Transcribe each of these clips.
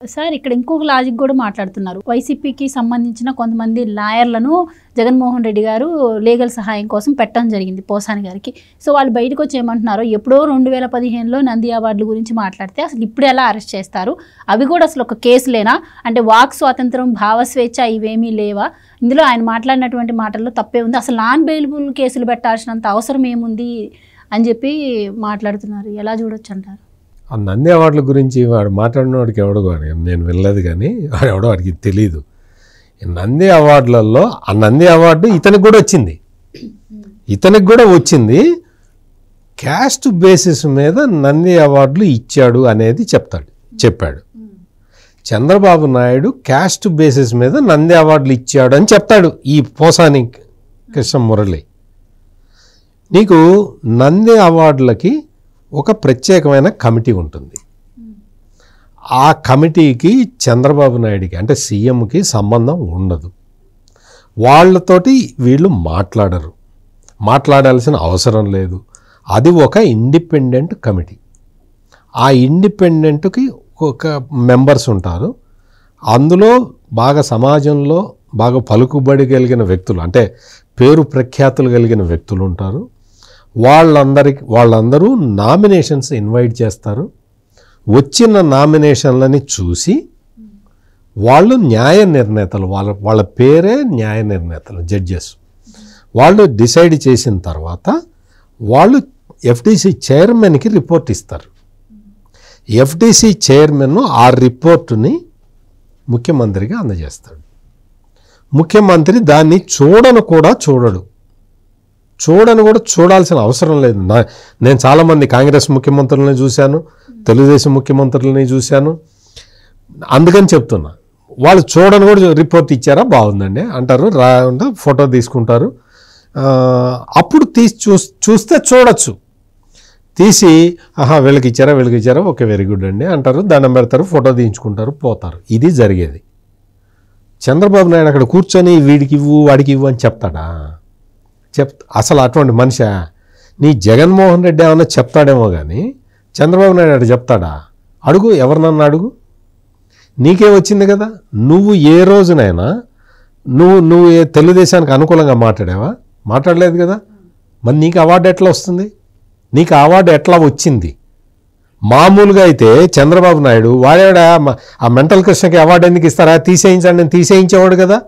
Sir ఇక్కడ ఇంకొక logic కూడా మాట్లాడుతున్నారు. వైసీపీకి సంబంధించిన కొంతమంది లాయర్లను జగన్మోహన్ రెడ్డి గారు లీగల్ సహాయం కోసం పెట్టడం జరిగింది పోసాని గారికి. సో వాళ్ళు బయటకు వచ్చి ఏమంటున్నారు, ఎప్పుడో 2015లో నంది అవార్డుల గురించి మాట్లాడితే అసలు ఇప్పుడు ఎలా అరెస్ట్ చేస్తారు, అవి కూడా అసలు ఒక కేసులేనా, అంటే వాక్ స్వాతంత్రం, భావస్వేచ్ఛ ఇవేమీ లేవా, ఇందులో ఆయన మాట్లాడినటువంటి మాటల్లో తప్పే ఉంది, అసలు నాన్ బెయిలబుల్ కేసులు పెట్టాల్సినంత అవసరం ఏముంది అని చెప్పి మాట్లాడుతున్నారు. ఎలా చూడొచ్చు అంటారు? ఆ నంది అవార్డుల గురించి వాడు మాట్లాడినవాడికి ఎవడో కానీ నేను వినలేదు, కానీ వాడు ఎవడో వాడికి తెలీదు. నంది అవార్డులలో ఆ నంది అవార్డు ఇతనికి కూడా వచ్చింది క్యాస్ట్ బేసిస్ మీద నంది అవార్డులు ఇచ్చాడు అనేది చెప్పాడు. చంద్రబాబు నాయుడు క్యాస్ట్ బేసిస్ మీద నంది అవార్డులు ఇచ్చాడు అని చెప్తాడు ఈ పోసాని కృష్ణమురళి. నీకు నంది అవార్డులకి ఒక ప్రత్యేకమైన కమిటీ ఉంటుంది. ఆ కమిటీకి చంద్రబాబు నాయుడికి అంటే సీఎంకి సంబంధం ఉండదు. వాళ్ళతోటి వీళ్ళు మాట్లాడాల్సిన అవసరం లేదు. అది ఒక ఇండిపెండెంట్ కమిటీ. ఆ ఇండిపెండెంట్కి ఒక మెంబర్స్ ఉంటారు. అందులో బాగా సమాజంలో బాగా పలుకుబడి కలిగిన వ్యక్తులు, అంటే పేరు ప్రఖ్యాతులు కలిగిన వ్యక్తులు ఉంటారు. వాళ్ళందరూ నామినేషన్స్ ఇన్వైట్ చేస్తారు. వచ్చిన నామినేషన్లని చూసి వాళ్ళు న్యాయ నిర్ణేతలు, వాళ్ళ పేరే న్యాయ నిర్ణేతలు, జడ్జెస్. వాళ్ళు డిసైడ్ చేసిన తర్వాత వాళ్ళు ఎఫ్డీసీ చైర్మన్కి రిపోర్ట్ ఇస్తారు. ఎఫ్డీసీ చైర్మన్ ఆ రిపోర్టుని ముఖ్యమంత్రికి అందజేస్తాడు. ముఖ్యమంత్రి దాన్ని చూడాల్సిన అవసరం లేదు. నేను చాలామంది కాంగ్రెస్ ముఖ్యమంత్రులని చూశాను, తెలుగుదేశం ముఖ్యమంత్రులని చూశాను. అందుకని చెప్తున్నా, వాళ్ళు చూడని కూడా రిపోర్ట్ ఇచ్చారా బాగుందండి అంటారు, ఫోటో తీసుకుంటారు. అప్పుడు చూస్తే చూడొచ్చు. తీసి వీళ్ళకి ఇచ్చారా ఓకే వెరీ గుడ్ అండి అంటారు, దండం పెడతారు, ఫోటో తీయించుకుంటారు, పోతారు. ఇది జరిగేది. చంద్రబాబు నాయుడు అక్కడ కూర్చొని వీడికి ఇవ్వు వాడికి ఇవ్వు అని చెప్తాడా? అసలు అటువంటి మనిషి నీ జగన్మోహన్ రెడ్డి ఏమన్నా చెప్తాడేమో కానీ చంద్రబాబు నాయుడు అటు చెప్తాడా? అడుగు, ఎవరినన్నా అడుగు. నీకే వచ్చింది కదా. నువ్వు ఏ రోజునైనా నువ్వు తెలుగుదేశానికి అనుకూలంగా మాట్లాడావా? మాట్లాడలేదు కదా. మరి నీకు అవార్డు ఎట్లా వస్తుంది? నీకు అవార్డు ఎట్లా వచ్చింది? మామూలుగా అయితే చంద్రబాబు నాయుడు వాడేవాడా ఆ మెంటల్ కృష్ణకి అవార్డు ఎందుకు ఇస్తారా, తీసేయించండి నేను తీసేయించేవాడు కదా.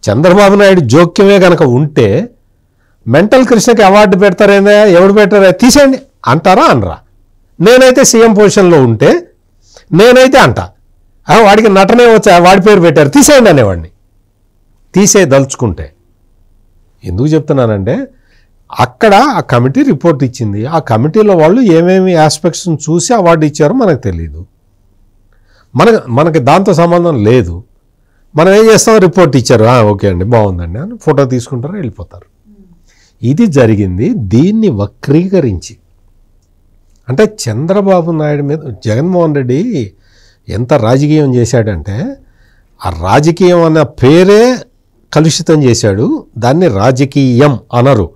చంద్రబాబు నాయుడు జోక్యమే కనుక ఉంటే మెంటల్ కృష్ణకి అవార్డు పెడతారేందా, ఎవడు పెట్టారా, తీసేయండి అంటారా అనరా? నేనైతే సీఎం పొజిషన్లో ఉంటే నేనైతే అంటా, వాడికి నటనే వచ్చా, వాడి పేరు పెట్టారు, తీసేయండి అనేవాడిని. తీసేదలుచుకుంటే. ఎందుకు చెప్తున్నానంటే అక్కడ ఆ కమిటీ రిపోర్ట్ ఇచ్చింది. ఆ కమిటీలో వాళ్ళు ఏమేమి ఆస్పెక్ట్స్ని చూసి అవార్డు ఇచ్చారో మనకు తెలియదు. మనకి దాంతో సంబంధం లేదు. మనం ఏం చేస్తాం, రిపోర్ట్ ఇచ్చారు, ఓకే అండి బాగుందండి అని ఫోటో తీసుకుంటారు, వెళ్ళిపోతారు. ఇది జరిగింది. దీన్ని వక్రీకరించి, అంటే చంద్రబాబు నాయుడు మీద జగన్మోహన్ రెడ్డి ఎంత రాజకీయం చేశాడంటే ఆ రాజకీయం అన్న పేరే కలుషితం చేశాడు. దాన్ని రాజకీయం అనరు,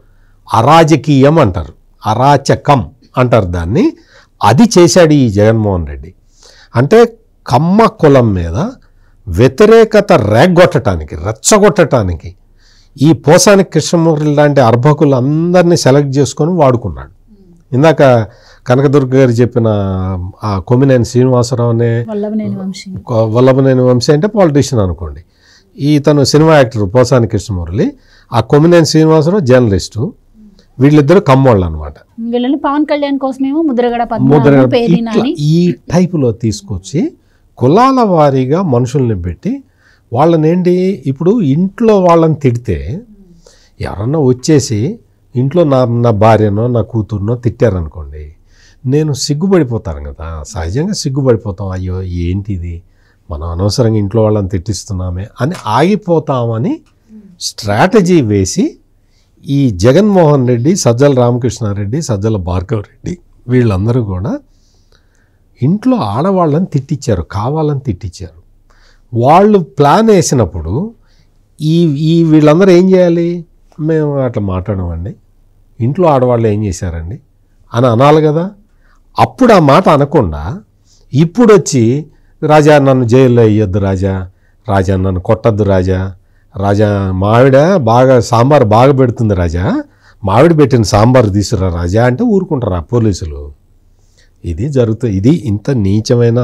అరాజకీయం అంటారు, అరాచకం అంటారు దాన్ని. అది చేశాడు ఈ జగన్మోహన్ రెడ్డి. అంటే కమ్మ కులం మీద వ్యతిరేకత రెచ్చగొట్టడానికి ఈ పోసాని కృష్ణమురళి లాంటి అర్భకులు అందరినీ సెలెక్ట్ చేసుకొని వాడుకున్నాడు. ఇందాక కనకదుర్గ గారు చెప్పిన ఆ కొమ్మినేని శ్రీనివాసరావు అనే వల్లభనేని వంశీ అంటే పాలిటీషియన్ అనుకోండి, ఇతను సినిమా యాక్టర్ పోసాని కృష్ణమురళి, ఆ కొమ్మినేని శ్రీనివాసరావు జర్నలిస్టు, వీళ్ళిద్దరు కమ్మోళ్ళు అనమాట. పవన్ కళ్యాణ్ కోసమేమో ఈ టైపులో తీసుకొచ్చి కులాల వారీగా మనుషుల్ని పెట్టి వాళ్ళనేంటి, ఇప్పుడు ఇంట్లో వాళ్ళని తిడితే ఎవరన్నా వచ్చేసి ఇంట్లో నా భార్యనో నా కూతుర్నో తిట్టారనుకోండి, నేను సిగ్గుపడిపోతాను కదా, సహజంగా సిగ్గుపడిపోతాం. అయ్యో ఏంటిది, మనం అనవసరంగా ఇంట్లో వాళ్ళని తిట్టిస్తున్నామే అని ఆగిపోతామని స్ట్రాటజీ వేసి ఈ జగన్మోహన్ రెడ్డి, సజ్జల రామకృష్ణారెడ్డి, సజ్జల భార్గవ్ రెడ్డి వీళ్ళందరూ కూడా ఇంట్లో ఆడవాళ్ళని తిట్టించారు, కావాలని తిట్టించారు. వాళ్ళు ప్లాన్ వేసినప్పుడు వీళ్ళందరూ ఏం చేయాలి, మేము అట్లా మాట్లాడమండి, ఇంట్లో ఆడవాళ్ళు ఏం చేశారండి అని అనాలి కదా. అప్పుడు ఆ మాట అనకుండా ఇప్పుడు వచ్చి రాజా నన్ను జైల్లో వేయొద్దు రాజా, రాజా నన్ను కొట్టద్దు రాజా, రాజా మావిడ బాగా సాంబార్ బాగా పెడుతుంది రాజా, మావిడ పెట్టిన సాంబార్ తీసుకురా రాజా అంటే ఊరుకుంటారా పోలీసులు? ఇది జరుగుతుంది. ఇది ఇంత నీచమైన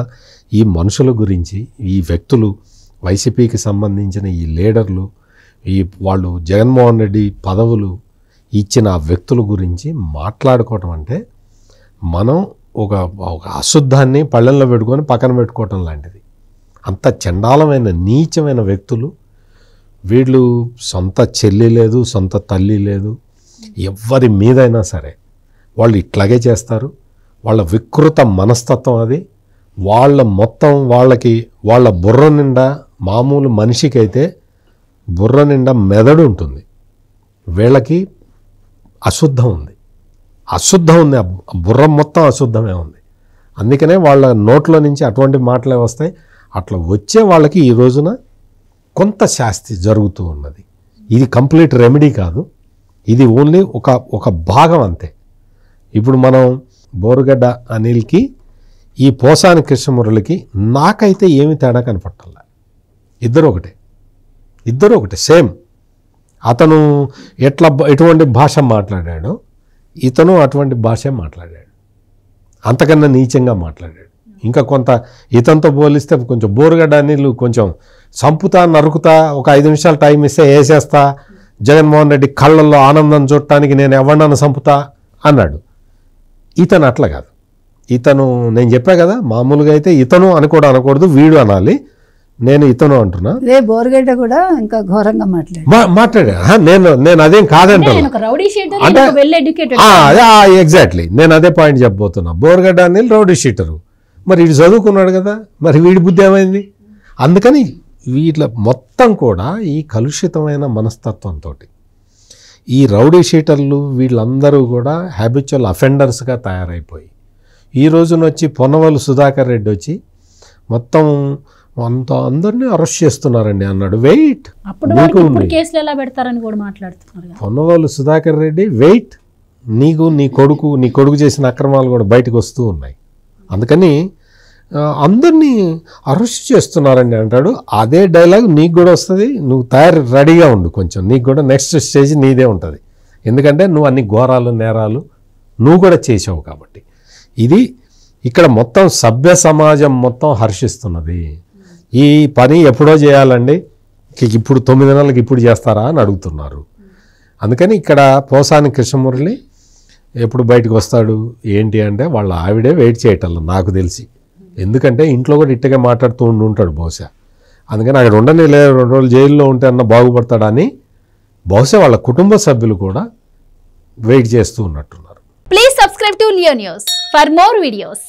ఈ మనుషుల గురించి, ఈ వ్యక్తులు, వైసీపీకి సంబంధించిన ఈ లీడర్లు, ఈ వాళ్ళు జగన్మోహన్ రెడ్డి పదవులు ఇచ్చిన ఆ వ్యక్తుల గురించి మాట్లాడుకోవటం అంటే మనం ఒక అశుద్ధాన్ని పళ్ళెంలో పెట్టుకొని పక్కన పెట్టుకోవటం లాంటిది. అంత చండాలమైన నీచమైన వ్యక్తులు వీళ్ళు. సొంత చెల్లి లేదు, సొంత తల్లి లేదు, ఎవరి మీదైనా సరే వాళ్ళు ఇట్లాగే చేస్తారు. వాళ్ళ వికృత మనస్తత్వం అది. వాళ్ళ మొత్తం వాళ్ళ బుర్ర నిండా, మామూలు మనిషికైతే బుర్ర నిండా మెదడు ఉంటుంది, వీళ్ళకి అశుద్ధం ఉంది. బుర్ర మొత్తం అశుద్ధమే ఉంది. అందుకనే వాళ్ళ నోట్లో నుంచి అటువంటి మాటలే వస్తాయి. అట్లా వచ్చే వాళ్ళకి ఈ రోజున కొంత శాస్తి జరుగుతూ ఉన్నది. ఇది కంప్లీట్ రెమెడీ కాదు, ఇది ఓన్లీ ఒక భాగం అంతే. ఇప్పుడు మనం బోరుగడ్డ అనిల్కి ఈ పోసాని కృష్ణమురళికి నాకైతే ఏమి తేడా కనపట్టాల. ఇద్దరు ఒకటే సేమ్. అతను ఎటువంటి భాష మాట్లాడాడో ఇతను అటువంటి భాషే మాట్లాడాడు, అంతకన్నా నీచంగా మాట్లాడాడు. ఇంకా కొంత ఇతనితో పోలిస్తే కొంచెం బోరుగడ్డ అనిల్ కొంచెం సంపుతా నరుకుతా, ఒక 5 నిమిషాలు టైం ఇస్తే వేసేస్తా, జగన్మోహన్ రెడ్డి కళ్ళల్లో ఆనందం చూడటానికి నేను ఎవరినన్నా సంపుతా అన్నాడు. ఇతను అట్లా కాదు. ఇతను నేను చెప్పా కదా, మామూలుగా అయితే ఇతను అని కూడా అనకూడదు, వీడు అనాలి. నేను ఇతను అంటున్నా. బోరుగడ్డ కూడా ఇంకా ఘోరంగా మాట్లాడా. నేను అదేం కాదంటాను. ఎగ్జాక్ట్లీ నేను అదే పాయింట్ చెప్పబోతున్నా. బోరుగడ్డ అనిల్ రౌడీ షీటరు, మరి వీడు చదువుకున్నాడు కదా, మరి వీడి బుద్ధి ఏమైంది? అందుకని వీళ్ళ మొత్తం కూడా ఈ కలుషితమైన మనస్తత్వంతో ఈ రౌడీ షీటర్లు వీళ్ళందరూ కూడా హ్యాబిచువల్ అఫెండర్స్గా తయారైపోయి ఈ రోజున వచ్చి పొన్నవలు సుధాకర్ రెడ్డి వచ్చి మొత్తం అందరినీ అరెస్ట్ చేస్తున్నారండి అన్నాడు. వెయిట్, పొన్నవలు సుధాకర్ రెడ్డి వెయిట్, నీ కొడుకు చేసిన అక్రమాలు కూడా బయటకు వస్తూ ఉన్నాయి. అందుకని అందరినీ అరెస్ట్ చేస్తున్నారండి అంటాడు. అదే డైలాగ్ నీకు కూడా వస్తుంది. నువ్వు రెడీగా ఉండు, కొంచెం నీకు కూడా నెక్స్ట్ స్టేజ్ నీదే ఉంటుంది. ఎందుకంటే నువ్వు అన్ని ఘోరాలు నేరాలు నువ్వు కూడా చేసావు కాబట్టి. ఇది ఇక్కడ మొత్తం సభ్య సమాజం మొత్తం హర్షిస్తున్నది. ఈ పని ఎప్పుడో చేయాలండి, ఇప్పుడు 9 నెలలకు ఇప్పుడు చేస్తారా అని అడుగుతున్నారు. అందుకని ఇక్కడ పోసాని కృష్ణమురళి ఎప్పుడు బయటకు వస్తాడు ఏంటి అంటే వాళ్ళ ఆవిడే వెయిట్ చేయటం నాకు తెలిసి. ఎందుకంటే ఇంట్లో కూడా ఇట్టగా మాట్లాడుతూ ఉంటాడు బహుశా. అందుకని అక్కడ ఉండని 2 రోజులు జైల్లో ఉంటే అన్న బాగుపడతాడని బహుశా వాళ్ళ కుటుంబ సభ్యులు కూడా వెయిట్ చేస్తూ ఉన్నట్టున్నారు. Please subscribe to Leo news for more videos.